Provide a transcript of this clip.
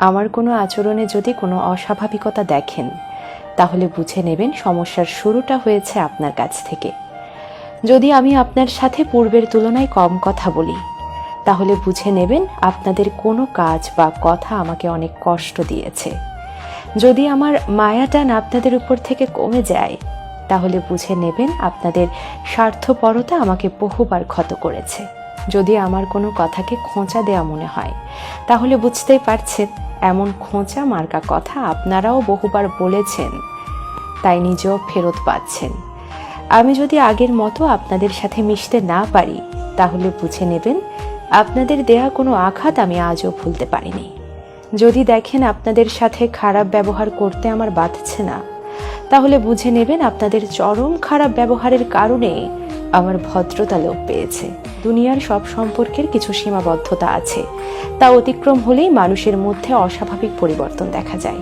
আমার কোনো আচরণে যদি কোনো অস্বাভাবিকতা দেখেন, তাহলে বুঝে নেবেন সমস্যার শুরুটা হয়েছে আপনার কাছ থেকে। যদি আমি আপনার সাথে পূর্বের তুলনায় কম কথা বলি, তাহলে বুঝে নেবেন আপনাদের কোনো কাজ বা কথা আমাকে অনেক কষ্ট দিয়েছে। যদি আমার মায়াটান আপনাদের উপর থেকে কমে যায়, তাহলে বুঝে নেবেন আপনাদের স্বার্থপরতা আমাকে বহুবার ক্ষত করেছে। যদি আমার কোনো কথাকে খোঁচা দেয়া মনে হয়, তাহলে বুঝতেই পারছেন এমন খোঁচা মার্কা কথা আপনারাও বহুবার বলেছেন, তাই নিজেও ফেরত পাচ্ছেন। আমি যদি আগের মতো আপনাদের সাথে মিশতে না পারি, তাহলে বুঝে নেবেন আপনাদের দেয়া কোনো আঘাত আমি আজও ভুলতে পারিনি। যদি দেখেন আপনাদের সাথে খারাপ ব্যবহার করতে আমার বাধছে না, তাহলে বুঝে নেবেন আপনাদের চরম খারাপ ব্যবহারের কারণে আমার ভদ্রতা লোপ পেয়েছে। দুনিয়ার সব সম্পর্কের কিছু সীমাবদ্ধতা আছে, তা অতিক্রম হলেই মানুষের মধ্যে অস্বাভাবিক পরিবর্তন দেখা যায়।